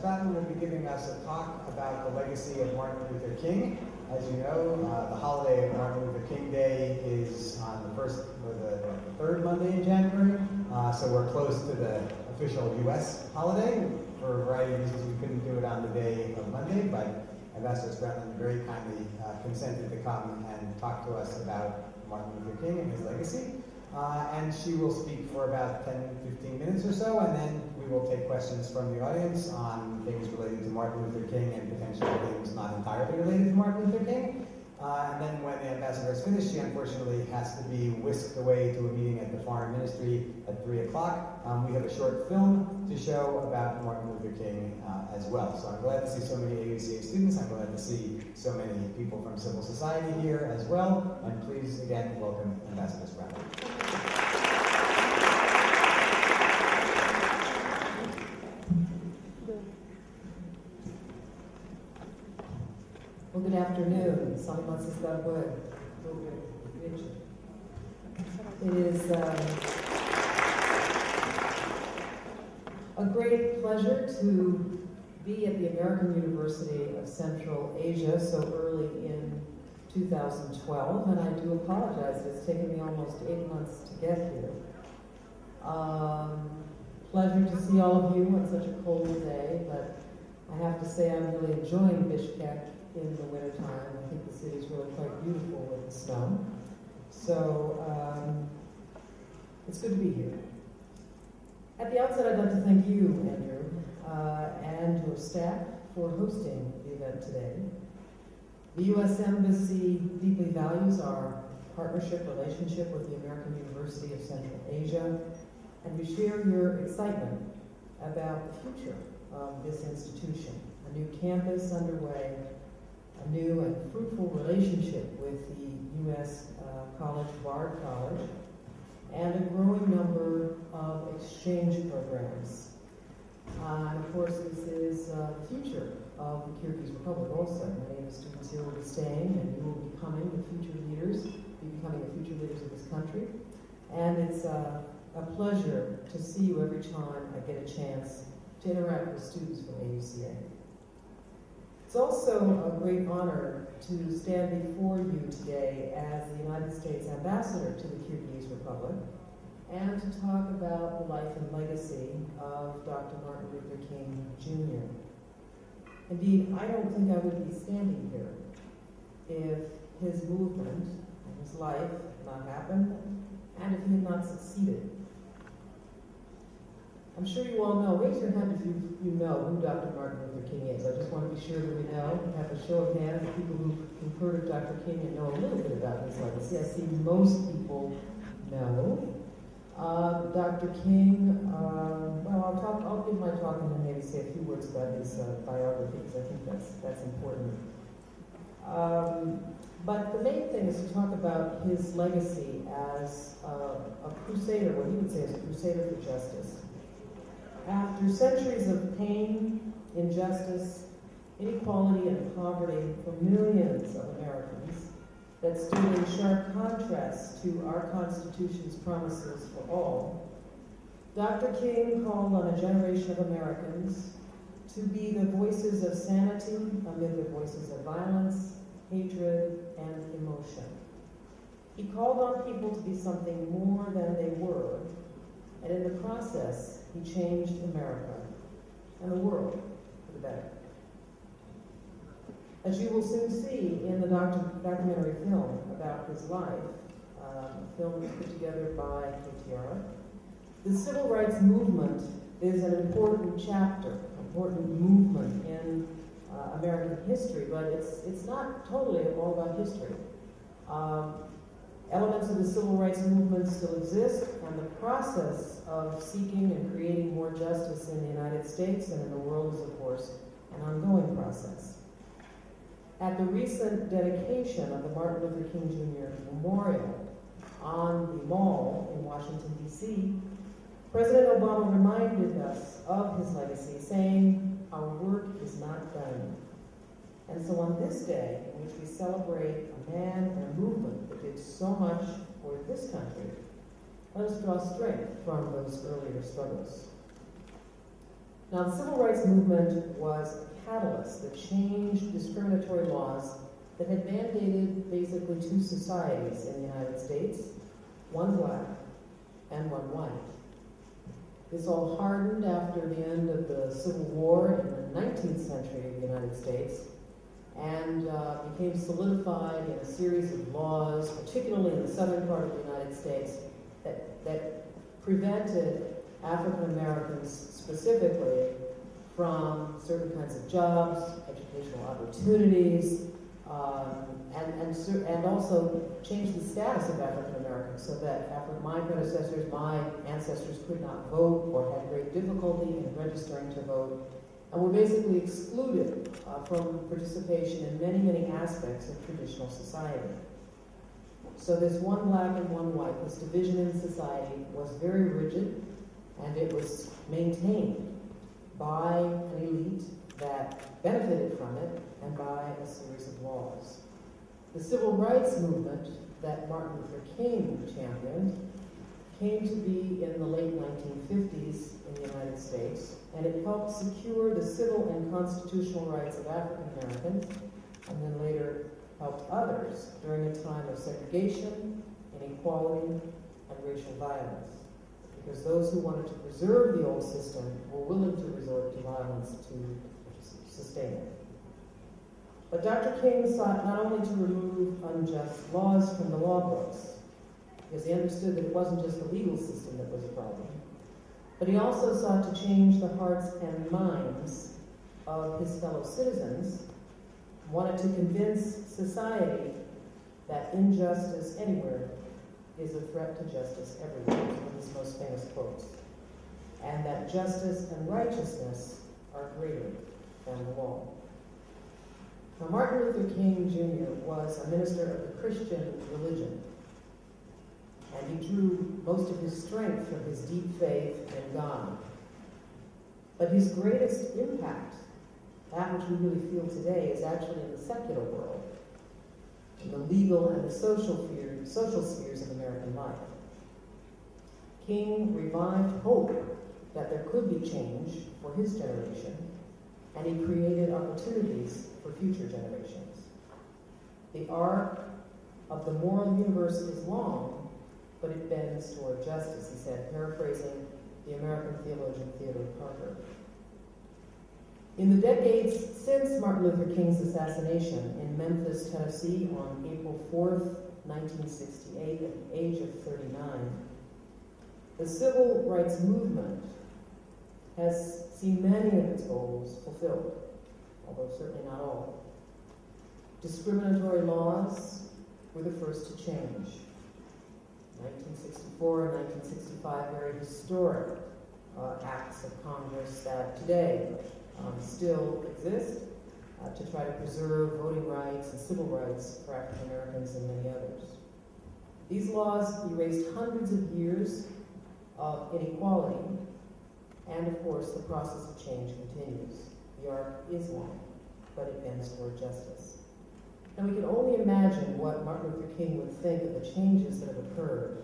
Stratton will be giving us a talk about the legacy of Martin Luther King. As you know, the holiday of Martin Luther King Day is on the first or the third Monday in January. So we're close to the official U.S. holiday. For a variety of reasons, we couldn't do it on the day of Monday, but Ambassador Stratton very kindly consented to come and talk to us about Martin Luther King and his legacy. And she will speak for about 10-15 minutes or so, and then we will take questions from the audience on things related to Martin Luther King and potentially things not entirely related to Martin Luther King. And then when the ambassador is finished, she unfortunately has to be whisked away to a meeting at the Foreign Ministry at 3 o'clock. We have a short film to show about Martin Luther King as well. So I'm glad to see so many AUCA students. I'm glad to see so many people from civil society here as well. And please, again, welcome Ambassador Stratton. Well, good afternoon. Someone else has got a word. It is a great pleasure to be at the American University of Central Asia so early in 2012, and I do apologize. It's taken me almost 8 months to get here. Pleasure to see all of you on such a cold day, but I have to say I'm really enjoying Bishkek in the wintertime. I think the city is really quite beautiful with the snow. So it's good to be here. At the outset, I'd like to thank you, Andrew, and your staff for hosting the event today. The U.S. Embassy deeply values our partnership relationship with the American University of Central Asia, and we share your excitement about the future of this institution. A new campus underway, a new and fruitful relationship with the U.S. College, Bard College, and a growing number of exchange programs. And of course, this is the future of the Kyrgyz Republic also. Many of the students here will be staying, and you will be becoming the future leaders, of this country. And it's a pleasure to see you every time I get a chance to interact with students from AUCA. It's also a great honor to stand before you today as the United States Ambassador to the Kyrgyz Republic and to talk about the life and legacy of Dr. Martin Luther King, Jr. Indeed, I don't think I would be standing here if his movement and his life had not happened and if he had not succeeded. I'm sure you all know, raise your hand if you know who Dr. Martin Luther King is. I just want to be sure that we know. Have a show of hands of people who've heard of Dr. King and know a little bit about his legacy. I see most people know. Dr. King, well, I'll give my talk and then maybe say a few words about his biography, because I think that's important. But the main thing is to talk about his legacy as a crusader, what he would say is a crusader for justice. After centuries of pain, injustice, inequality, and poverty for millions of Americans that stood in sharp contrast to our Constitution's promises for all, Dr. King called on a generation of Americans to be the voices of sanity amid the voices of violence, hatred, and emotion. He called on people to be something more than they were, and in the process, he changed America and the world for the better. As you will soon see in the documentary film about his life, a film put together by KTR, the civil rights movement is an important chapter, important movement in American history, but it's not totally all about history. Elements of the civil rights movement still exist, and the process of seeking and creating more justice in the United States and in the world is, of course, an ongoing process. At the recent dedication of the Martin Luther King Jr. Memorial on the Mall in Washington, D.C., President Obama reminded us of his legacy, saying, "Our work is not done." And so on this day, in which we celebrate a man and a movement that did so much for this country, let us draw strength from those earlier struggles. Now, the civil rights movement was a catalyst that changed discriminatory laws that had mandated basically two societies in the United States, one black and one white. This all hardened after the end of the Civil War in the 19th century of the United States and became solidified in a series of laws, particularly in the southern part of the United States, that prevented African Americans specifically from certain kinds of jobs, educational opportunities, and also changed the status of African Americans so that my predecessors, my ancestors could not vote or had great difficulty in registering to vote and were basically excluded from participation in many, many aspects of traditional society. So this one black and one white, this division in society was very rigid, and it was maintained by an elite that benefited from it and by a series of laws. The civil rights movement that Martin Luther King championed came to be in the late 1950s in the United States, and it helped secure the civil and constitutional rights of African Americans, and then later helped others during a time of segregation, inequality, and racial violence. Because those who wanted to preserve the old system were willing to resort to violence to sustain it. But Dr. King sought not only to remove unjust laws from the law books, because he understood that it wasn't just the legal system that was a problem, but he also sought to change the hearts and minds of his fellow citizens, wanted to convince society that injustice anywhere is a threat to justice everywhere, one of his most famous quotes, and that justice and righteousness are greater than the law. Now, Martin Luther King Jr. was a minister of the Christian religion, and he drew most of his strength from his deep faith in God. But his greatest impact, that which we really feel today, is actually in the secular world, in the legal and the social spheres of American life. King revived hope that there could be change for his generation, and he created opportunities for future generations. The arc of the moral universe is long, but it bends toward justice, he said, paraphrasing the American theologian Theodore Parker. In the decades since Martin Luther King's assassination in Memphis, Tennessee on April 4th, 1968, at the age of 39, the civil rights movement has seen many of its goals fulfilled, although certainly not all. Discriminatory laws were the first to change. 1964 and 1965, very historic acts of Congress that today still exist to try to preserve voting rights and civil rights for African Americans and many others. These laws erased hundreds of years of inequality, and of course the process of change continues. The arc is long, but it bends toward justice. And we can only imagine what Martin Luther King would think of the changes that have occurred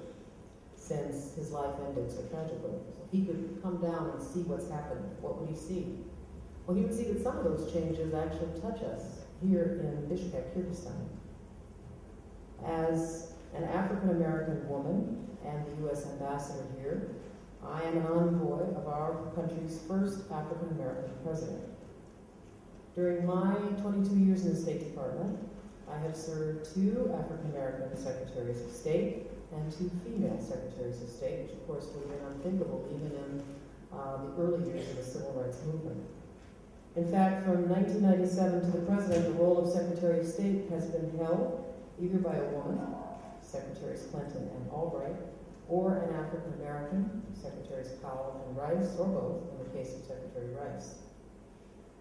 since his life ended so tragically. So if he could come down and see what's happened, what would he see? Well, he would see that some of those changes actually touch us here in Bishkek, Kyrgyzstan. As an African American woman and the U.S. ambassador here, I am an envoy of our country's first African American president. During my 22 years in the State Department, I have served 2 African American secretaries of state and 2 female secretaries of state, which of course would have been unthinkable even in the early years of the civil rights movement. In fact, from 1997 to the present, the role of Secretary of State has been held either by a woman, Secretaries Clinton and Albright, or an African American, Secretaries Powell and Rice, or both, in the case of Secretary Rice.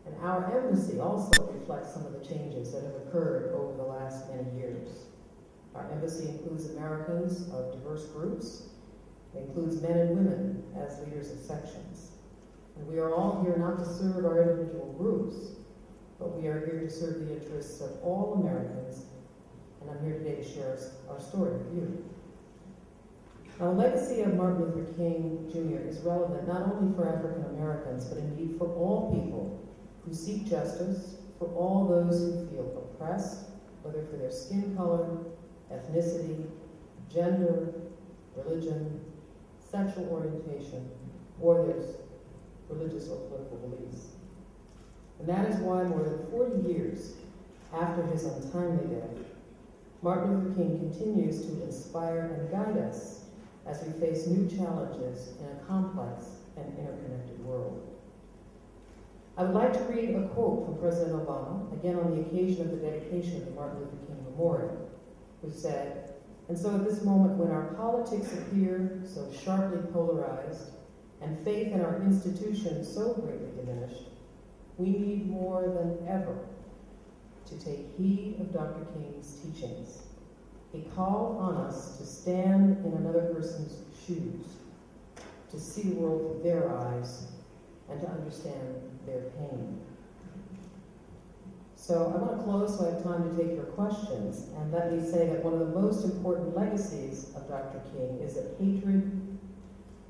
And our embassy also reflects some of the changes that have occurred over the last many years. Our embassy includes Americans of diverse groups. It includes men and women as leaders of sections. And we are all here not to serve our individual groups, but we are here to serve the interests of all Americans, and I'm here today to share our story with you. Now, the legacy of Martin Luther King Jr. is relevant not only for African Americans, but indeed for all people who seek justice, for all those who feel oppressed, whether for their skin color, ethnicity, gender, religion, sexual orientation, or their religious or political beliefs. And that is why more than 40 years after his untimely death, Martin Luther King continues to inspire and guide us as we face new challenges in a complex and interconnected world. I would like to read a quote from President Obama, again on the occasion of the dedication of the Martin Luther King Memorial, who said, "And so at this moment when our politics appear so sharply polarized and faith in our institutions so greatly diminished, we need more than ever to take heed of Dr. King's teachings. He called on us to stand in another person's shoes, to see the world through their eyes, and to understand their pain." So I want to close so I have time to take your questions. And let me say that one of the most important legacies of Dr. King is that hatred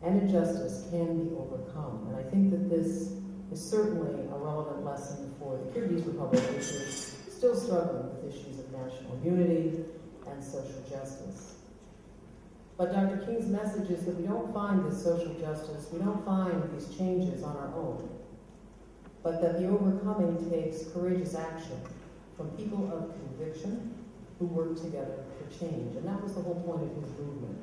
and injustice can be overcome. And I think that this is certainly a relevant lesson for the Kyrgyz Republic, which is still struggling with issues of national unity and social justice. But Dr. King's message is that we don't find this social justice, we don't find these changes on our own, but that the overcoming takes courageous action from people of conviction who work together for change. And that was the whole point of his movement.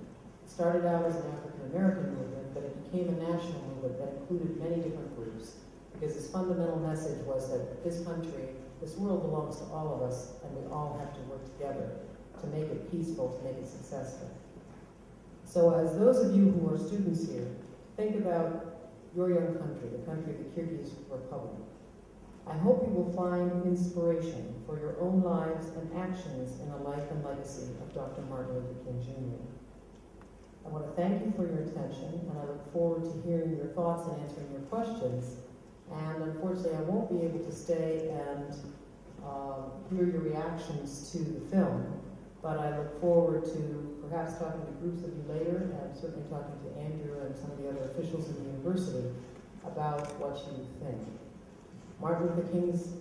It started out as an African American movement, but it became a national movement that included many different groups, because his fundamental message was that this country, this world belongs to all of us, and we all have to work together to make it peaceful, to make it successful. So as those of you who are students here, think about your young country, the country of the Kyrgyz Republic. I hope you will find inspiration for your own lives and actions in the life and legacy of Dr. Martin Luther King Jr. I want to thank you for your attention, and I look forward to hearing your thoughts and answering your questions. And unfortunately, I won't be able to stay and hear your reactions to the film, but I look forward to perhaps talking to groups of you later, and certainly talking to Andrew and some of the other officials in the university about what you think. Martin Luther King's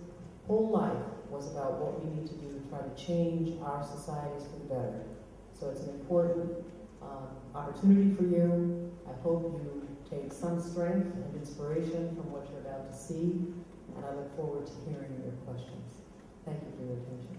whole life was about what we need to do to try to change our societies for the better. So it's an important opportunity for you. I hope you take some strength and inspiration from what you're about to see, and I look forward to hearing your questions. Thank you for your attention.